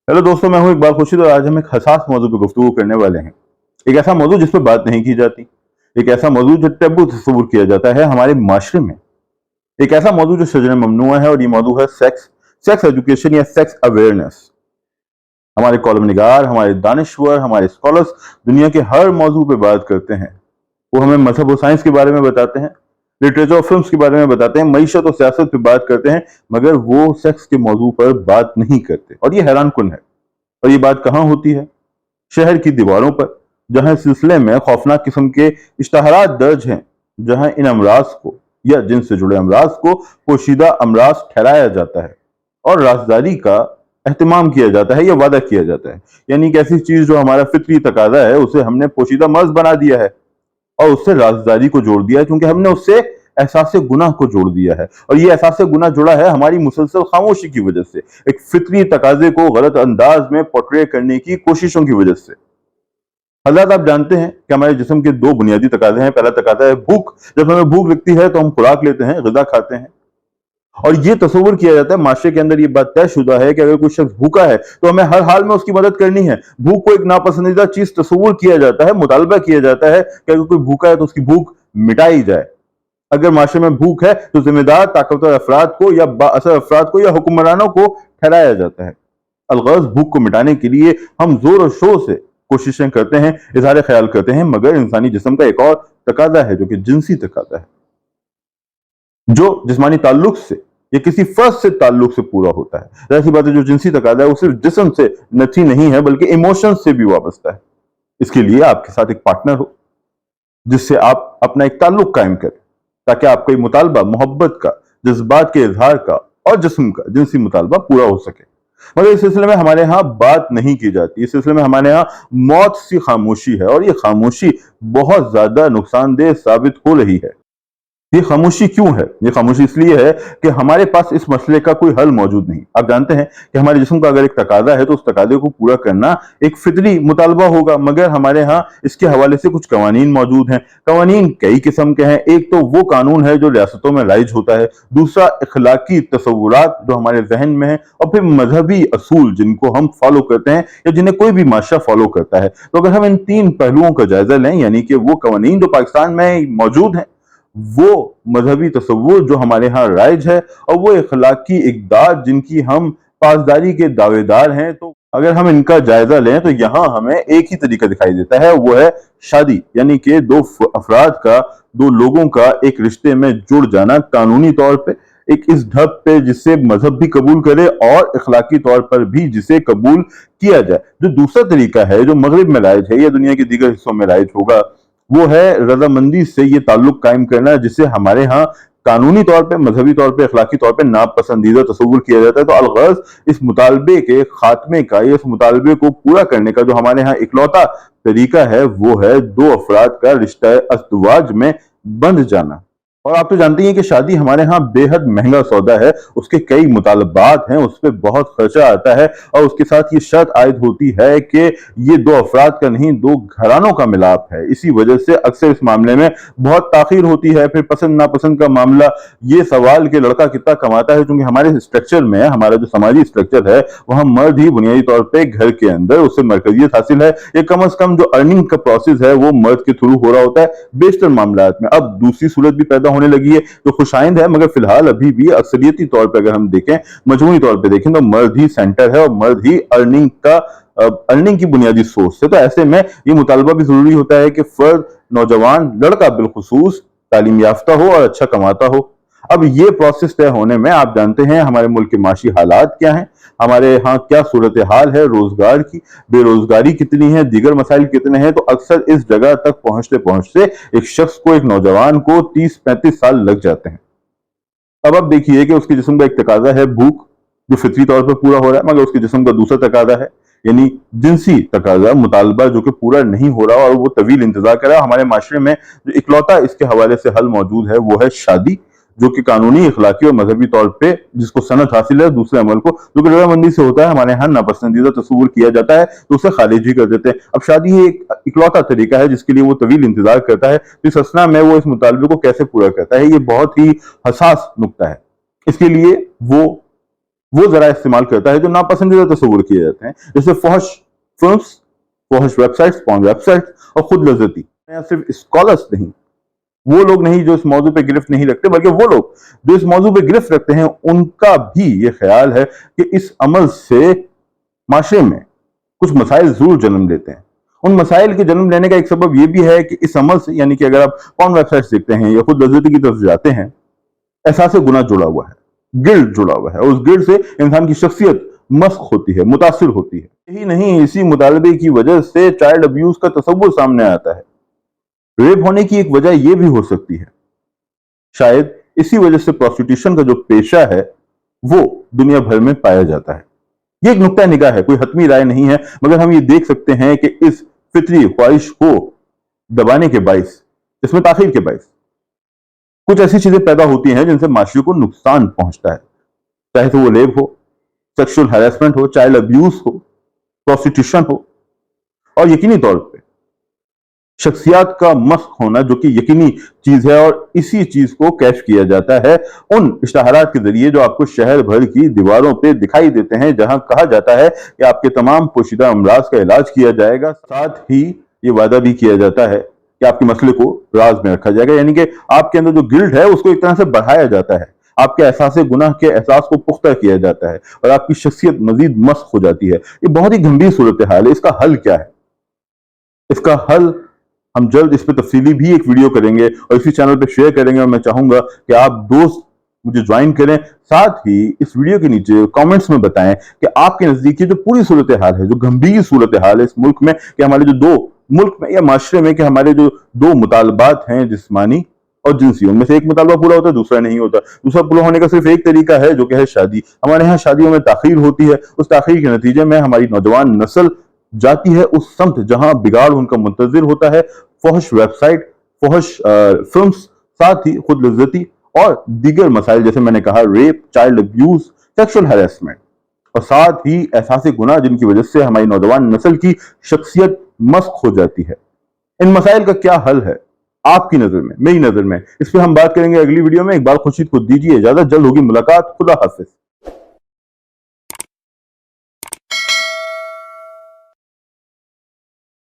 Hello दोस्तों, मैं हूं इकबाल खुर्शीद और आज हम एक हसास मौजू पर गुफ्तगू करने वाले हैं। एक ऐसा मौजू जिस पर बात नहीं की जाती, एक ऐसा मौजू जो टैबू तस्वुर किया जाता है हमारे माशरे में, एक ऐसा मौजू जो शजर ममनुआ है और ये मौजू है सेक्स, सेक्स एजुकेशन या सेक्स अवेयरनेस। हमारे कॉलम निगार, हमारे दानिश्वर, हमारे स्कॉलर्स दुनिया के हर मौजू पे बात करते हैं। वो हमें मजहब और साइंस के बारे में बताते हैं, लिटरेचर और फिल्म्स के बारे में बताते हैं, मईशत और सियासत पे बात करते हैं, मगर वो सेक्स के मौजू पर बात नहीं करते और ये हैरान कुन है। और ये बात कहाँ होती है? शहर की दीवारों पर, जहां इस सिलसिले में खौफनाक किस्म के इश्तहारात दर्ज हैं, जहां इन अमराज को या जिनसे जुड़े अमराज को पोशीदा अमराज ठहराया जाता है और राजदारी का एहतमाम किया जाता है या वादा किया जाता है। यानी कि ऐसी चीज जो हमारा फितरी तकाजा है उसे हमने पोशीदा मर्ज बना दिया है और उससे राजदारी को जोड़ दिया है, क्योंकि हमने उससे एहसास गुनाह को जोड़ दिया है। और ये एहसास गुनाह जुड़ा है हमारी मुसलसल खामोशी की वजह से, एक फितरी तकाजे को गलत अंदाज में पोर्ट्रे करने की कोशिशों की वजह से। हजरत, आप जानते हैं कि हमारे जिस्म के दो बुनियादी तकाजे हैं। पहला तकाजा है भूख। जब हमें भूख लगती है तो हम खुराक लेते हैं, ग़िज़ा खाते हैं। और ये तस्वुर किया जाता है माशरे के अंदर, ये बात तयशुदा है कि अगर कोई शख्स भूखा है तो हमें हर हाल में उसकी मदद करनी है। भूख को एक नापसंदीदा चीज तस्वुर किया जाता है, मुतालबा किया जाता है कि अगर कोई भूखा है तो उसकी भूख मिटाई जाए। अगर माशरे में भूख है तो जिम्मेदार ताकतवर अफराद को या बाअसर अफराद को या हुक्मरानों को ठहराया जाता है। अलगर्ज भूख को मिटाने के लिए हम जोर और शोर से कोशिशें करते हैं, इजहार ख्याल करते हैं, मगर इंसानी जिस्म का एक और तकाजा है जो कि जिनसी तकाजा है, जो जिस्मानी ताल्लुक से या किसी फर्ज से ताल्लुक से पूरा होता है। ऐसी बात है, जो जिनसी तकाजा है वो सिर्फ जिस्म से नथी नहीं है बल्कि इमोशन से भी वाबस्ता है। इसके लिए आपके साथ एक पार्टनर हो जिससे आप अपना एक ताल्लुक कायम करें, ताकि आपका मुतालबा मोहब्बत का, जज्बात के इजहार का और जिस्म का जिनसी मुतालबा पूरा हो सके। मगर इस सिलसिले में हमारे यहाँ बात नहीं की जाती। इस सिलसिले में हमारे यहाँ मौत सी खामोशी है और ये खामोशी बहुत ज्यादा नुकसानदेह साबित हो रही है। ये खामोशी क्यों है? ये खामोशी इसलिए है कि हमारे पास इस मसले का कोई हल मौजूद नहीं। आप जानते हैं कि हमारे जिस्म का अगर एक तकाजा है तो उस तकाजे को पूरा करना एक फितरी मुतालबा होगा, मगर हमारे यहाँ इसके हवाले से कुछ कवानीन मौजूद हैं। कवानीन कई किस्म के हैं। एक तो वो कानून है जो रियासतों में राइज होता है, दूसरा इखलाकी तसव्वुरात जो हमारे जहन में है, और फिर मजहबी असूल जिनको हम फॉलो करते हैं या जिन्हें कोई भी माशरा फॉलो करता है। तो अगर हम इन तीन पहलुओं का जायजा लें, यानी कि वो कवानीन जो पाकिस्तान में मौजूद हैं, वो मजहबी तसव्वुर जो हमारे यहाँ राइज है, और वो इखलाकी इक़दार जिनकी हम पासदारी के दावेदार हैं, तो अगर हम इनका जायजा लें तो यहाँ हमें एक ही तरीका दिखाई देता है, वो है शादी। यानी कि दो अफराद का, दो लोगों का एक रिश्ते में जुड़ जाना कानूनी तौर पे, एक इस ढब पे जिससे मजहब भी कबूल करे और इखलाकी तौर पर भी जिसे कबूल किया जाए। जो दूसरा तरीका है जो मगरिब में राइज है या दुनिया के दीगर हिस्सों में राइज होगा, वो है रजामंदी से ये ताल्लुक कायम करना, जिसे हमारे यहाँ कानूनी तौर पे, मजहबी तौर पे, अखलाकी तौर पे नापसंदीदा तस्वुर किया जाता है। तो अलगर्ज इस मुतालबे के खात्मे का या इस मुतालबे को पूरा करने का जो हमारे यहाँ इकलौता तरीका है वो है दो अफराद का रिश्ता अज़दवाज में बंध जाना। और आप तो जानते हैं कि शादी हमारे यहाँ बेहद महंगा सौदा है, उसके कई मुतालबात हैं, उस पर बहुत खर्चा आता है, और उसके साथ ये शर्त आयद होती है कि ये दो अफराद का नहीं, दो घरानों का मिलाप है। इसी वजह से अक्सर इस मामले में बहुत ताखीर होती है। फिर पसंद नापसंद का मामला, ये सवाल कि लड़का कितना कमाता है, क्योंकि हमारे स्ट्रक्चर में, हमारा जो समाजी स्ट्रक्चर है, वहां मर्द ही बुनियादी तौर पर घर के अंदर उससे मरकजियत हासिल है, या कम अज कम जो अर्निंग का प्रोसेस है वो मर्द के थ्रू हो रहा होता है बेशतर मामला में। अब दूसरी सूरत भी पैदा होने लगी है जो खुशाइंद है, मगर फिलहाल अभी भी अक्सरियती तौर पर अगर हम देखें, मजमूई तौर पर देखें, तो मर्द ही सेंटर है और मर्द ही अर्निंग की बुनियादी सोर्स है। तो ऐसे में ये मुतालबा भी जरूरी होता है कि फर्द, नौजवान लड़का बिलखुसूस तालीम याफ्ता हो और अच्छा कमाता हो। अब ये प्रोसेस तय होने में आप जानते हैं हमारे मुल्क के माशी हालात क्या हैं, हमारे यहाँ क्या सूरत हाल है रोजगार की, बेरोजगारी कितनी है, दीगर मसाइल कितने हैं। तो अक्सर इस जगह तक पहुंचते पहुंचते एक शख्स को, एक नौजवान को 30-35 साल लग जाते हैं। अब आप देखिए कि उसके जिस्म का एक तकाजा है भूख, जो फितरी तौर पर पूरा हो रहा है, मगर उसके जिस्म का दूसरा तकाजा है यानी जिनसी तकाजा, मुतालबा, जो कि पूरा नहीं हो रहा और वो तवील इंतजार कर रहा है। हमारे माशरे में जो इकलौता इसके हवाले से हल मौजूद है वो है शादी, जो कि कानूनी, इखलाकी और मजहबी तौर पे जिसको सनत हासिल है, दूसरे अमल को जो कि रजामंदी से होता है, हमारे यहाँ नापसंदीदा तस्वुर किया जाता है तो उसे खारिज भी कर देते हैं। अब शादी ही एक इकलौता तरीका है जिसके लिए वो तवील इंतजार करता है, तो इस असना में वो इस मुतालबे को कैसे पूरा करता है, ये बहुत ही हसास नुक्ता है। इसके लिए वो वो जरा इस्तेमाल करता है जो नापसंदीदा तस्वुर किए जाते हैं, जैसे फहश फिल्म्स, फहश वेबसाइट्स, पॉर्न वेबसाइट्स और खुद लज्जती। सिर्फ स्कॉलर्स नहीं, वो लोग नहीं जो इस मौजू पे गिरफ्त नहीं रखते, बल्कि वो लोग जो इस मौजू पे गिरफ्त रखते हैं, उनका भी ये ख्याल है कि इस अमल से माशरे में कुछ मसाइल जरूर जन्म लेते हैं। उन मसाइल के जन्म लेने का एक सबब यह भी है कि इस अमल से, यानी कि अगर आप पॉर्न वेबसाइट्स देखते हैं या खुद लज्जती की तरफ जाते हैं, एहसास गुनाह जुड़ा हुआ है, गिल्ट जुड़ा हुआ है, और उस गिल्ट से इंसान की शख्सियत मस्क होती है, मुतासिर होती है। यही नहीं, इसी मुतालबे की वजह से चाइल्ड अब्यूज का तस्वुर सामने आता है। रेप होने की एक वजह यह भी हो सकती है, शायद इसी वजह से प्रोस्टिट्यूशन का जो पेशा है वो दुनिया भर में पाया जाता है। ये एक नुक्ता निगाह है, कोई हतमी राय नहीं है, मगर हम ये देख सकते हैं कि इस फितरी ख्वाहिश को दबाने के बाइस, इसमें ताखीर के बाइस कुछ ऐसी चीजें पैदा होती हैं जिनसे माशरे को नुकसान पहुंचता है, चाहे तो वो रेप हो, सेक्सुअल हैरेसमेंट हो, चाइल्ड अब्यूज हो, प्रोस्टिट्यूशन हो, और यकीनी तौर पे शख्सियात का मस्क होना, जो कि यकीनी चीज है, और इसी चीज को कैश किया जाता है उन इश्तहारात के जरिए जो आपको शहर भर की दीवारों पे दिखाई देते हैं, जहां कहा जाता है कि आपके तमाम पोशीदा अमराज का इलाज किया जाएगा। साथ ही ये वादा भी किया जाता है कि आपके मसले को राज में रखा जाएगा, यानी कि आपके अंदर जो गिल्ट है उसको एक तरह से बढ़ाया जाता है, आपके एहसास गुनाह के एहसास को पुख्ता किया जाता है, और आपकी शख्सियत मजीद मस्क हो जाती है। ये बहुत ही गंभीर सूरत हाल है। इसका हल क्या है? इसका हल हम जल्द इस पर तफसीली भी एक वीडियो करेंगे और इसी चैनल पे शेयर करेंगे, और मैं चाहूंगा कि आप दोस्त मुझे ज्वाइन करें। साथ ही इस वीडियो के नीचे कमेंट्स में बताएं कि आपके नजदीक जो पूरी सूरत हाल है, जो गंभीर सूरत हाल है इस मुल्क में, कि हमारे जो दो मुल्क में या माशरे में, कि हमारे जो दो मुतालबात हैं जिस्मानी और जिनसी, उनमें से एक मुतालबा पूरा होता है, दूसरा नहीं होता। दूसरा पूरा होने का सिर्फ एक तरीका है, जो कि है शादी। हमारे यहाँ शादियों में ताखीर होती है, उस ताखीर के नतीजे में हमारी नौजवान नस्ल जाती है उस समत जहां बिगाड़ उनका मुंतजिर होता है। फहश वेबसाइट, फहश फिल्म्स, साथ ही खुद लज्जती और दीगर मसाइल, जैसे मैंने कहा rape, child abuse, sexual harassment, और साथ ही एहसास गुनाह, जिनकी वजह से हमारी नौजवान नस्ल की शख्सियत मस्क हो जाती है। इन मसाइल का क्या हल है आपकी नजर में, मेरी नजर में? इस पर हम बात करेंगे अगली वीडियो में। इकबाल खुर्शीद को दीजिए इजाजत, जल्द होगी मुलाकात। खुदा हाफिज।